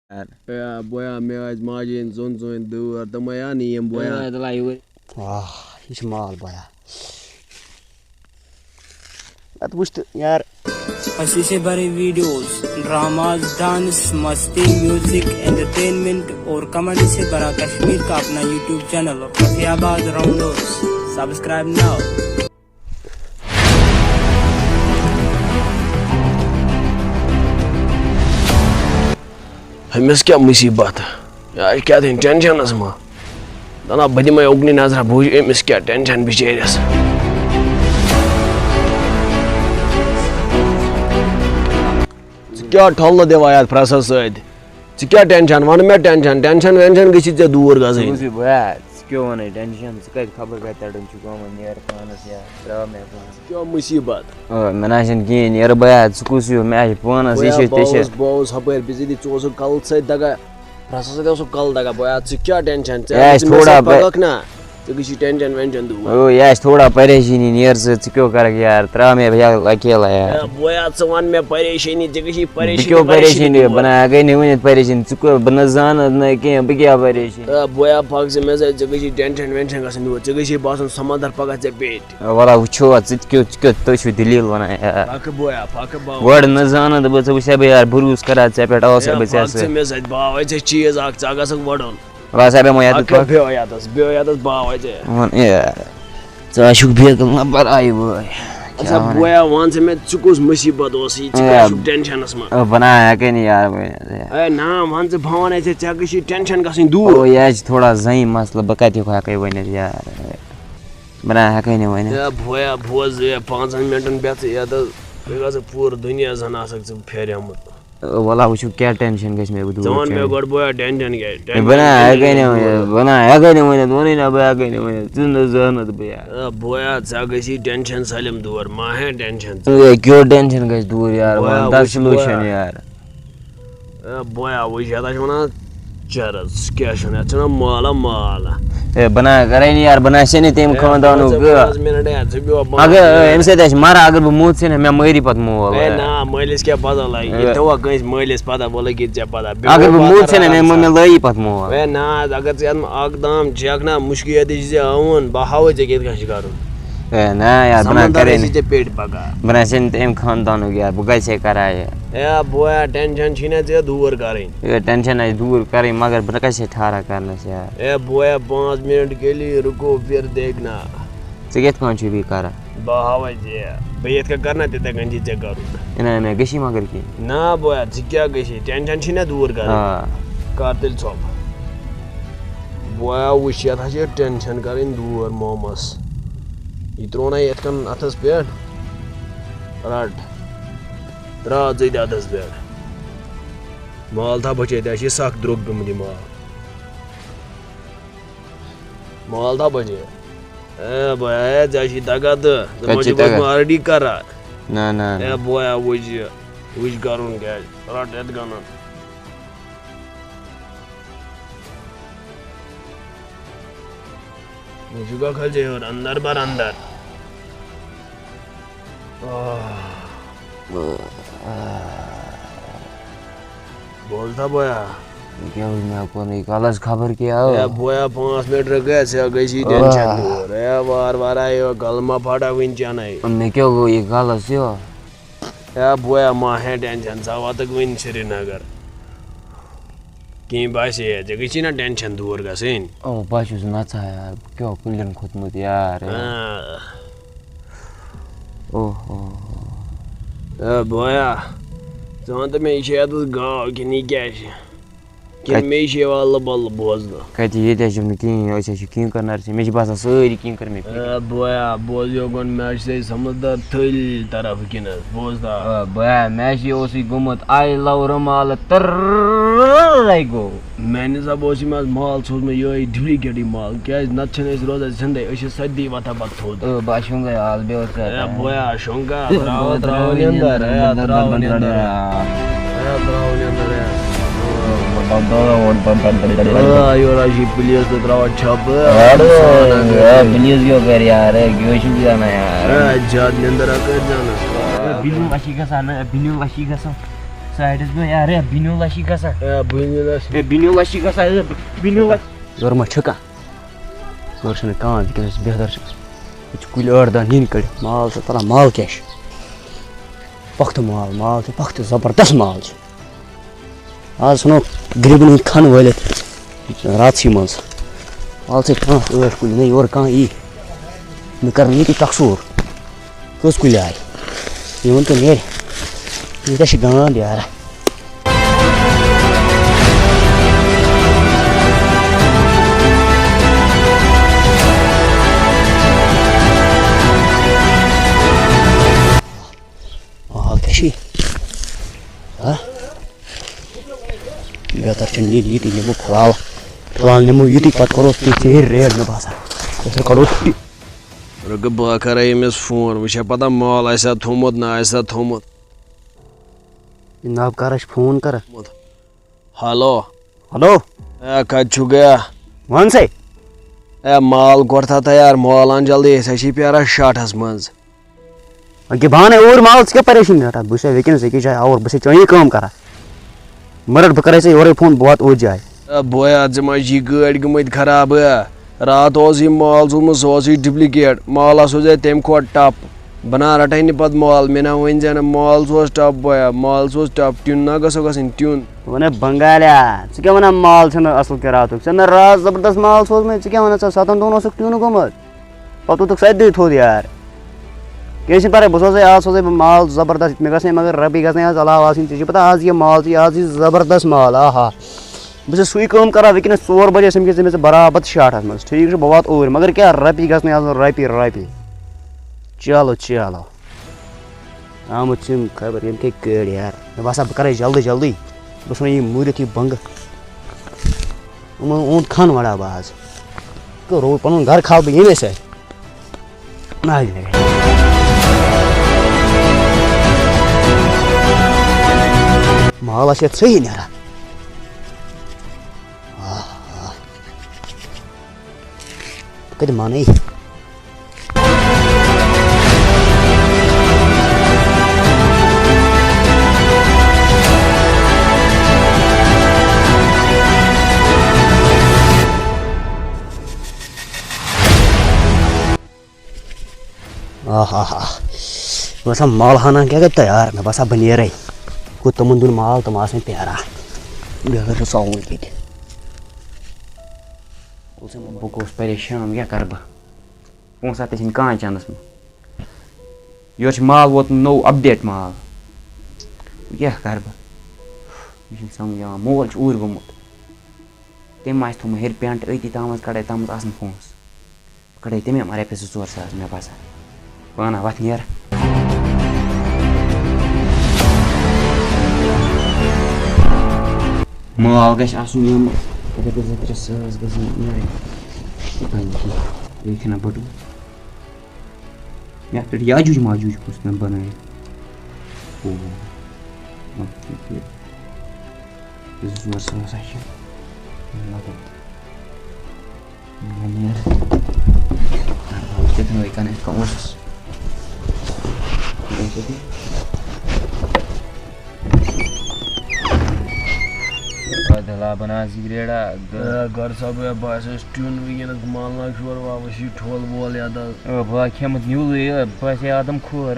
Ja, boya me az majin zon du ar tamayani em boya. یہ چھُ مال بایا پتہٕ وٕچھ تہٕ یار اسی سے بھرے ویڈیوز ڈراماز ڈانس مستی میوزک انٹرٹینمنٹ اور کمیڈی سے بھرا کشمیر کا اپنا YouTube channel Rafiabad rounders subscribe now. أمِس کیٛاہ مُصیٖبت یہِ کیٛاہ دِنۍ ٹٮ۪نشنس ما دَپان بہٕ دِمے اوٚکنٕے نظرا بہٕ وٕچھِ أمِس کیٛاہ ٹٮ۪نشن بِچٲرِس. ژٕ کیٛاہ ٹھۄلہٕ دِوان یتھ پرٛٮ۪سس سۭتۍ ژٕ کیٛاہ ٹٮ۪نشن وَن مےٚ ٹٮ۪نشن وٮ۪نشن گٔژھی ژےٚ دوٗر گژھٕنۍ. ژٕ کیٛاہ وَنَے ٹٮ۪نشن ژٕ کَتہِ خبر کَتہِ تَڑُن چھُ گومُت نیرٕ پانس یا ترٛاو مےٚ پانس کیٛاہ مُصیٖبت مےٚ نہ چھُنہٕ کِہیٖنۍ نیرٕ بیا ژٕ کُس ہیوٗ مےٚ چھِ پانس یہِ چھِ بہٕ اوسُس ہُپٲرۍ بِزٲتی ژٕ اوسُکھ کلہٕ سۭتۍ دگان پرٛٮ۪سس سۭتۍ اوسُکھ کلہٕ دگان بیا ژٕ کیٛاہ ٹٮ۪نشن ژٕ پککھ نا ژٕ گٔژھی ٹٮ۪نشن وٮ۪نشن دوٗر. یہِ آسہِ تھوڑا پریشٲنی نیر ژٕ کیٛاہ کرکھ یار ترٛاو مےٚ اکیلا یار بویا ژٕ وَن مےٚ پریشٲنی ژےٚ گٔژھی بہٕ کیٛاہ پریشٲنی بہٕ نہ ہٮ۪کَے نہٕ ؤنِتھ پریشٲنی ژٕ بہٕ نہ زانَتھ نہ کینٛہہ بہٕ کیٛاہ پریشٲنی. بویا پَکھ ژٕ مےٚ سۭتۍ ژےٚ گٔژھی ٹٮ۪نشن وٮ۪نشن گژھٕنۍ دوٗر ژےٚ گٔژھی باسُن سمندر پگاہ ژےٚ پیٚٹھۍ. وَلہٕ وٕچھو ژٕ تہِ کیٛاہ تُہۍ چھِو دٔلیٖل وَنان یار پَکہٕ بویا پَکہٕ باو گۄڈٕ نہ زانَتھ بہٕ ژٕ وٕچھِ ہا بہٕ یار بروٗس کران ژےٚ پٮ۪ٹھ آسہٕ بہٕ ژےٚ ژٕ مےٚ سۭتۍ باوے ژےٚ چیٖز اکھ ژٕ گژھکھ وَڑُن بہٕ بیٚہمو ییٚتٮ۪تھ بیٚہو ییٚتَس باوے ژےٚ. یار ژٕ آسُکھ بیکل نہ برایہِ وٲے اچھا بویا وَن ژٕ مےٚ ژٕ کُس مُصیٖبت اوسُے ژٕ کیٛاہ چھُکھ ٹٮ۪نشنس منٛز. بہٕ نہ ہٮ۪کَے نہٕ یار ؤنِتھ اے نہ وَن ژٕ بہٕ وَنے ژےٚ گٔژھی ٹٮ۪نشن گژھٕنۍ دوٗر. یہِ حظ چھِ تھوڑا زنٛگہِ مسلہٕ بہٕ کَتہِ ہٮ۪کَے ؤنِتھ یار بہٕ نہ ہٮ۪کَے نہٕ ؤنِتھ. اے بویا بوز 5 مِنٹن بیٚہژٕ ییٚتَس بیٚیہِ گژھکھ پوٗرٕ دُنیا زن آسکھ ژٕ پھیریومُت. وَلہٕ وٕچھو کیٛاہ ٹٮ۪نشن گژھِ مےٚ ژٕ وَن مےٚ گۄڈٕ بویا ٹٮ۪نشن کیٛاہ. بہٕ نہ ہٮ۪کَے نہٕ ؤنِتھ ووٚنُے نہ بہٕ ہٮ۪کَے نہٕ ؤنِتھ ژٕ نہ زانَتھ بہٕ یار. بویا ژےٚ گٔژھی ٹٮ۪نشن سٲلِم دوٗر ما ہے ٹٮ۪نشن. کیٛاہ ٹٮ۪نشن گژھِ دوٗر یار وَن تَتھ سلوٗشن یار. بویا وٕچھ یَتھ چھِ وَنان چرٕز کیٛاہ چھِ وَنان یَتھ چھِ وَنان مالا مالا. ہے بہٕ نہ کَرے نہٕ یار بہٕ نہ چھَسے نہٕ تٔمۍ خاندانُک اگر اَمہِ سۭتۍ آسہِ مَران اگر بہٕ موٗد ژھٕنہٕ مےٚ مٲری پتہٕ مول. نہ مٲلِس کیٛاہ پتہ لگہِ یہِ تھوٚوا کٲنٛسہِ مٲلِس پتہ وۄنۍ لٔگی ژےٚ پتہ. اگر بہٕ موٗد ژھٕنہٕ مےٚ لٲگی پتہٕ مول. ہے نہ اگر ژٕ یَتھ منٛز اکھ دام چھَکھ نا مُشکِیاتی چھِ ژےٚ آوُن بہٕ ہاوَے ژےٚ کِتھ کٔنۍ چھُ کَرُن. ہے نہ یار بہٕ نہ کَرے نہٕ ژےٚ پیٚٹھۍ پکان. بہٕ نہ چھَسے نہٕ تٔمۍ خاندانُک یار بہٕ کَتہِ چھَسے کران یہِ. ہے بویا ٹٮ۪نشن چھِی نہ ژےٚ دوٗر کَرٕنۍ. ہے ٹٮ۪نشن آسہِ دوٗر کَرٕنۍ مگر بہٕ کَتہِ چھَسے ٹھارا کرنَس یار. ہے بویا 5 مِنٹ کے لیے رُکو پھر دیکھنا. ژٕ کِتھ کٔنۍ چھُکھ یہِ کران. بہٕ ہاوَے ژےٚ بہٕ یِتھ کٔنۍ کَرٕ نا تِتھَے کٔنۍ چھِ ژےٚ کَرُن. نہ مےٚ گٔژھی مگر کینٛہہ. نہ بویا ژٕ کیٛاہ گٔژھی ٹٮ۪نشن چھِی نہ دوٗر کَرٕنۍ. کر تیٚلہِ ژھۄپ. بویا وٕچھ یَتھ چھِ ٹٮ۪نشن کَرٕنۍ دوٗر مومس. یہِ ترٛوو نا یِتھ کٔنۍ اَتھس پٮ۪ٹھ رٹ ترٛاو ژٕ تہِ اَتھس پٮ۪ٹھ مال تھاو بچٲیِتھ اَسہِ چھِ سکھ درٛوگ پیوٚمُت یہِ مال تھاو بچٲیِتھ. اے بویا ژےٚ چھُے تگان تہٕ ژٕ ما چھُکھ اوسمُت آلریڈی کران. اے بویا وٕچھ یہِ وٕچھ کرُن کیٛازِ رٹ یِتھ کٔنۍ. چھُکھا کھٲلۍ ہیوٚر اندر بر اندر. بول تھا بویا. کیٛاہ وٕچھ مےٚ کوٚرنٕے کالس خبر کیٛاہ. بویا 5 مِنٹ گٔے ژےٚ گٔژھی ٹٮ۪نشن دوٗر. ہے وارٕ وارٕ آیو کلہٕ ما پھٹا وٕنہِ چنَے. مےٚ کیٛاہ گوٚو یہِ کالس یہِ. ہے بویا ما ہے ٹٮ۪نشن ژٕ واتکھ وٕنہِ سرینگر کینٛہہ باسے ژےٚ گٔژھی نا ٹٮ۪نشن دوٗر گژھٕنۍ. بہٕ چھُس نژان یار بہٕ کیٛاہ کُلٮ۪ن کھوٚتمُت یار. بویا ژٕ وَن تہٕ مےٚ یہِ چھِ ییٚتَس گاو کِنہٕ یہِ کیٛاہ چھِ کِنہٕ مے چھِ یِوان لبہٕ لبہٕ بوزنہٕ. کَتہِ ییٚتہِ حظ چھُم نہٕ کِہیٖنۍ أسۍ حظ چھِ کِنٛکَر نرسٕے مےٚ چھِ باسان سٲری کِنٛکَر مےٚ. بویا بوز یوکُن مےٚ چھِ سمندر تھٔلۍ طرف کِنَس بوزتا. بیا مےٚ چھِ اوسُے گوٚمُت آی لو رُمالہٕ تٕرٕے گوٚو. میانہِ حساب اوس یِم حظ مال سوٗزمُت یِہوٚے ڈُپلِکیٹٕے مال کیٛازِ نَتہٕ چھِنہٕ أسۍ روزان زِندَے أسۍ چھِ سردی وۄتھان پَتہٕ تھوٚد. بہٕ شۄنٛگَے آز بیٚیہِ بویا شۄنٛگا ترٛاو نِندٕر ترٛاو نِندٕر یورٕ حظ چھِ پُلیٖس تہِ ترٛاوان چھاپہٕ. پُلیٖس کیٛاہ کَرِ یار کیٛاہ چھُکھ زانان یار. زیادٕ نِندٕر کٔرۍ زانَس بِلیوٗ وَشی گژھان نہ بِلیوٗ وَشی گژھان سایڈس میں یار بِنیو لاشی گژھان بِنیو لاشی گژھان بِنیو یورٕ ما چھُکا یورٕ چھُنہٕ کانٛہہ وٕنکٮ۪نَس بہتر چھُ ییٚتہِ چھِ کُلۍ 8-10 نِنۍ کٔڑِتھ مال چھُ ژلان مال کیٛاہ چھُ پۄختہٕ مال چھُ پۄختہٕ زبردست مال چھُ آز ژھٕنو غریٖبن ہُنٛد کھَن وٲلِتھ راتسٕے منٛز وَلسٕے 5-8 کُلۍ نہ یورٕ کانٛہہ یی مےٚ کَرن ییٚتی ٹۄکسوٗر کٔژ کُلۍ آے یہِ ؤنۍتو نیرِ ییٖتیٛاہ چھِ گانٛد یارا مال کیٛاہ چھِ بہتر چھُنہٕ ییٚتی نِمو فِلحال نِمو ییٚتی پَتہٕ کَرو ژیٖرۍ ریٹ مےٚ باسان أسۍ کَرو رُکہٕ بہٕ کَرے أمِس فون وٕچھا پتہ مال آسیا تھوٚمُت نہ آسیا تھوٚمُت جناب کر اَسہِ فون کر ہیلو ہیلو اے کَتہِ چھُ گیا وَن سا اے مال کوٚر تیار مال اَن جلدی أسۍ چھِ پیاران شاٹھس منٛز أکہِ بہٕ اَنے اوٗرۍ مال ژٕ کیٛاہ پریشٲنی رَٹان بہٕ چھُسے وٕنکٮ۪نَس أکِس جایہِ آوُر بہٕ چھُسے چٲنی کٲم کران مہ رَٹ بہٕ کَرے ژےٚ یورَے فون بہٕ واتہٕ اوٚتھ جایہِ اے بویا ژٕ ما چھِ گٲڑۍ گٔمٕتۍ خراب راتھ اوس یہِ مال سوٗزمُت سُہ اوس یہِ ڈُپلِکیٹ مال سوزے تَمہِ کھۄتہٕ ٹپ بہٕ نا رَٹے نہٕ پتہٕ مال مےٚ نا ؤنۍ زِ نہٕ مال سوز ٹپ بویا مال سوز ٹپ ٹیُن نا گژھو گژھٕنۍ ٹیُن بہٕ وَنے بنگالیا ژٕ کیٛاہ وَنان مال چھُنہٕ اَصٕل کیٚنٛہہ راتُک ژےٚ مےٚ راتھ زبردست مال سوزمٕے ژٕ کیٛاہ وَنان ژٕ 7 دۄہن اوسُکھ ٹیوٗن گوٚمُت پَتہٕ ووتُکھ 7 دۄہہِ تھوٚد یار کیٚنٛہہ چھُنہٕ پَرواے بہٕ سوزے آز سوزے بہٕ مال زبردست مےٚ گژھنَے مگر رۄپیہِ گژھنَے آز علاوٕ آسٕنۍ ژےٚ چھُے پَتہ آز یہِ مال چھُ آز یہِ زبردست مال آہا بہٕ چھُس سُے کٲم کران وٕنکٮ۪نَس 4 بجے سَمکھے ژٕ مےٚ ژٕ برابر شاٹھس منٛز ٹھیٖک چھُ بہٕ واتہٕ اوٗرۍ مگر کیٛاہ رۄپیہِ گژھنَے آسُن رۄپیہِ چلو آمُت چھُم خبر یِم کیٛاہ کٔڑۍ یار مےٚ باسان بہٕ کَرے جلدی بہٕ ژھٕنو یہِ موٗرِتھ یہِ بنٛگہٕ یِمو اوٚنٛد کھَن وَڑا بہٕ آز روٗد پَنُن گرٕ کھالہٕ بہٕ ییٚمے سۭتۍ مال آسہِ یَتھ صحیح نیران بہٕ کَتہِ مانے مےٚ باسان مال ہانا کیٛاہ گٔے تیار مےٚ باسان بہٕ نیرے گوٚو تِمن دیُن مال تِم آسن پیاران بیٚیہِ اگر ژاوُن ییٚتہِ بہٕ گوٚوُس پریشان کیٛاہ کَرٕ بہٕ پونٛسہٕ تہِ چھِنہٕ کانٛہہ چَندَس منٛز یورٕ چھُ مال ووتمُت نوٚو اَپڈیٹ مال کیٛاہ کَرٕ بہٕ مےٚ چھُنہٕ سَمجھ یِوان مول چھُ اوٗرۍ گوٚمُت تٔمۍ آسہِ تھوٚمُت ہیٚرِ پٮ۪نٛٹ أتی تَتھ منٛز کَڑے تَتھ منٛز آسَن پونٛسہٕ بہٕ کَڑے تَمے رۄپیَس 2-4 ساس مےٚ باسان بہٕ اَنا وَتھ نیرٕ مال گژھِ آسُن یِم 2-3 ساس گژھن نیرٕنۍ بیٚیہِ چھِنہ بٔٹوٕ یَتھ پٮ۪ٹھ یاجوٗج ماجوٗج گوٚژھ مےٚ بَنٲیِتھ 2-4 ساس چھِ کِتنٲے کَنہٕ یِتھ کٔنۍ اوسُس گۄڈٕ سا بہٕ آسہِ ٹیُن وٕنکٮ۪نَس مال نا شور واپَس یہِ ٹھول وول یَتھ بہٕ کھٮ۪مُت نیوٗلٕے بہٕ آسے آدم کھور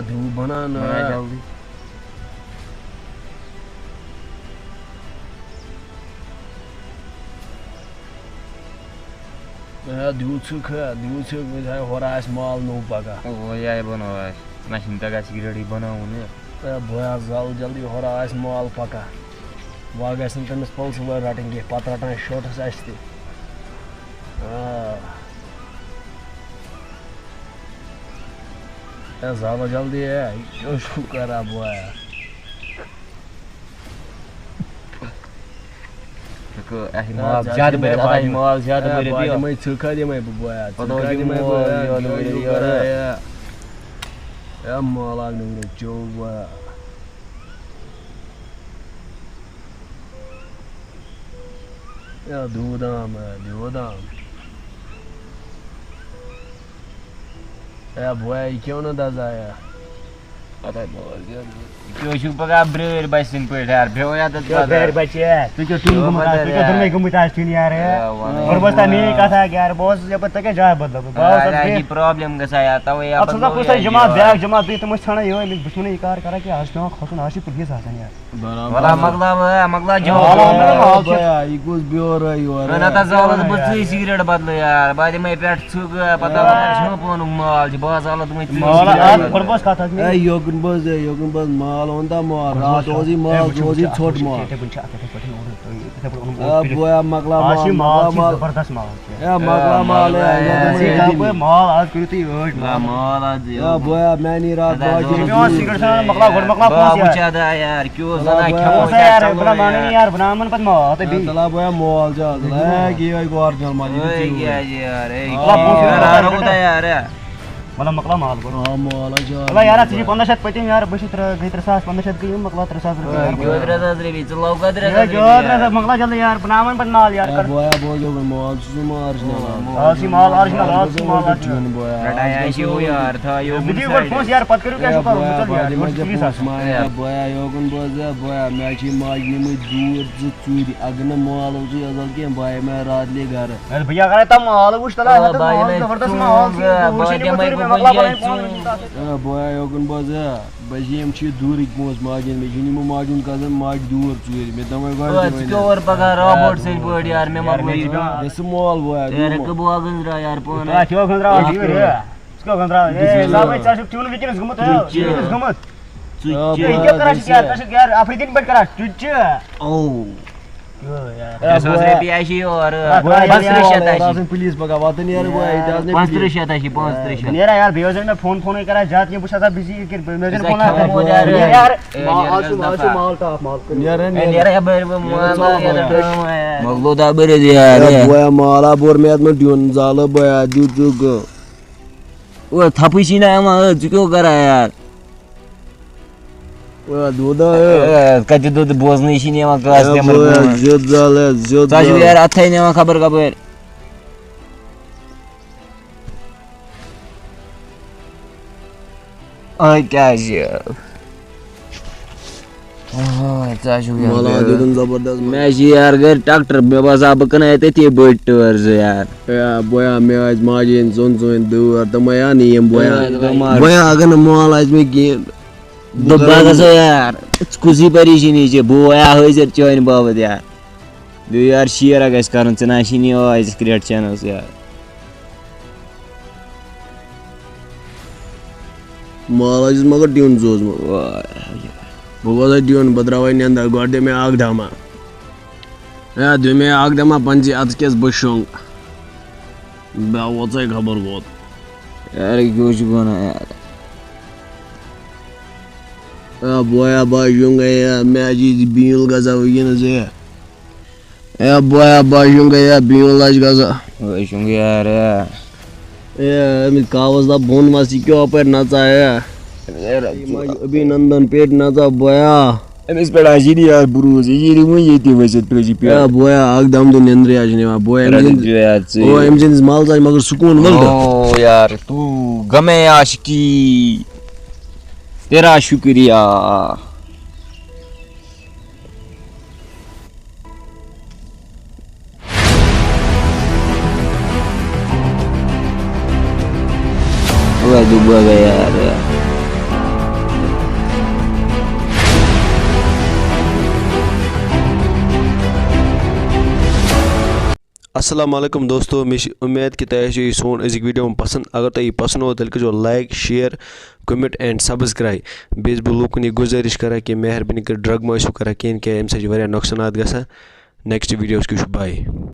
دھوٗ بَنان جلدی دِیوٗ ژھٕک ہورٕ آسہِ مال نوٚو پَگاہ بَناو اَسہِ نہ چھِنہٕ تَگان سِگریٹٕے بَناوُن بہٕ زال جلدی ہورٕ آسہِ مال پَکان وۄنۍ گژھِ نہٕ تٔمِس پٕلسہٕ وٲلۍ رَٹٕنۍ کینٛہہ پَتہٕ رَٹان شوٹَس اَسہِ تہِ زالو جلدی یہِ کیٛاہ چھُو کران بویا دِمَے ژٕکھا دِمَے بہٕ بویا مال اکھ نِمو چوٚو بویا دوٗدام دیوٗدام بویا یہِ کیٛاہ وَنان دَزایا کیوں پگہ برٲرۍ بچہِ سٕنٛدۍ پٲٹھۍ یار بیٚہو یَتَتھ گھر بچے تُہۍ کیٛاہ ٹیوٗن گوٚمُت آز تُہۍ کیٛاہ دۄنوَے گٔمٕتۍ آز ٹیوٗن یار اور بہٕ تۄہہِ میٛٲنۍ کَتھ اَکھ یار بہٕ اوسُس یَپٲرۍ تۄہہِ کیٛاہ جاے بدلاو پرٛابلِم گژھان یار تَوَے اَتھ اوس نا کُنہِ ساتہٕ جمع بیگ جمع تُہۍ تِم ٲسۍ ژھانڈان یِہوے بہٕ چھُس وَنان یہِ کار کران کہِ آز چھُ پیٚوان کھسُن آز چھِ پُلیٖس آسان یار مۄکلاو نَتہٕ زالَس بہٕ ژٕے سِگریٹ بدلہٕ یار بہٕ دِمَے پٮ۪ٹھ ژھُک پَتہٕ جھوٗپونُک مال چھُ بہٕ حظ زالَتھ بٔڑ کَتھ حظ یوکُن بہٕ مال اوٚنتا مال راتھ اوس یہِ مال اوس یہِ ژھوٚٹ مال زبردست مال آز کٔرِو تُہۍ ٲٹھ میانی رات یار کیوں یار بناوان پتہٕ مال تہٕ بیٚیہِ بویا مال مطلب مۄکلاو مال گوٚو یار ژٕ چھِ 1500 پٔتِم یار بہٕ چھُس گٔے 3000 1500 گٔے یِم مۄکلاو 3000 مۄکلاو جلدی یار بناوان پتہٕ مال یار مال آرجنل پونٛسہٕ یار پتہٕ کٔرِو کیٛاہ چھُو کرُن بویا یوکُن بویا مےٚ چھِ ماجہِ نِمٕتۍ دوٗر 2 ژوٗرِ اگر نہٕ مال اوسُے اصل کینٛہہ بہٕ آیہِ مےٚ راتھ لے گرٕ بھیا اگر تم مال وٕچھ زبردست مال بویا یوکُن بہٕ یِم چھِ دوٗرٕکۍ پونٛسہٕ ماجہِ مےٚ چھِ نِمُت ماجہِ ہُنٛد کزن ماجہِ دوٗر ژوٗرِ مےٚ دوٚپمَے گۄڈٕ سُہ مال بویا پُلیٖس پگاہ واتن نیرا یار بیٚیہِ ٲسۍ مےٚ فونٕے کران زیادٕ کینٛہہ بہٕ چھُس آسان بِزی بویا مالا بوٚر مےٚ اَتھ دیُن زالہٕ بویا دیُت ژٕ تھپٕے چھی نہ یِوان ژٕ کیٛاہ کران یار کتہِ دۄد بوزنٕے چھِنہٕ یِوان ژٕ چھُکھ یار اَتھے نِوان خبر کپٲرۍ کیٛاہ زبردست مےٚ چھِ یار گرِ ٹریکٹر مےٚ باسان بہٕ کٕنہٕ تٔتھی بٔڑۍ ٹٲر زٕ یار بویا مےٚ ٲسۍ ماجہِ ہٕنٛدۍ ژۄن دٲر تِمے اَنہٕ یِم بویا اگر نہٕ مال آسہِ مےٚ کِہیٖنۍ دوٚپ بہٕ گژھو یار ژٕ کُسٕے پریشٲنی چھِ بہٕ ویا حٲضِر چانہِ باپتھ یار بیٚیہِ یار شیرا گژھِ کرُن ژٕ نہ چھِ نِوان أزِس کرٛیٹ چینس یار مال ٲسِس مگر ڈیُن سوٗزمُت بہٕ گوٚژھ ڈیُن بہٕ درٛاوَے نٮ۪نٛدر گۄڈٕ دِ مےٚ اکھ دھما دِ مےٚ اکھ دھما پنٛژِ اَتھ کیٛاہ بہٕ شۄنٛگ بہٕ ووٚژَے خبر کوٚت یار کیٛاہ چھُکھ وَنان یار بویا بہٕ شۄنٛگے مےٚ چھِ بیٖل گژھان وٕنکیٚنس بویا بہٕ شۄنٛگے بیٖل آسہِ گژھان یار أمِس کاوَس دَپ بۄن مَس یہِ کیٛاہ اَپٲرۍ نژان ابھینندن پیٹہِ نژان بویا أمِس پٮ۪ٹھ آسہِ یار بروسہٕ یہِ یی وۄنۍ ییٚتی ؤسِتھ بویا اکھ دم دۄہ نیٚنٛدرے حظ چھِ نِوان بویا أمۍ سٕنٛدِس مالس آسہِ مگر سکوٗن ولٹہٕ یار تو غمے عاشقی تیرا شُکریہ یار السلام علیکم دوستو مےٚ چھِ اُمید کہِ تۄہہِ آسیو یہِ سون أزِکۍ ویٖڈیو پَسنٛد اگر تۄہہِ یہِ پَسنٛد اوس تیٚلہِ کٔرۍزیو like share comment and subscribe بیٚیہِ چھُس بہٕ لوٗکَن یہِ گُزٲرِش کران کہِ مہربٲنی کٔرِتھ ڈرٛگ مہٕ ٲسِو کران کِہیٖنۍ کیٛازِ اَمہِ سۭتۍ چھِ واریاہ نۄقصانات گژھان نیکسٹ ویٖڈیوَس کیٛاہ چھُ باے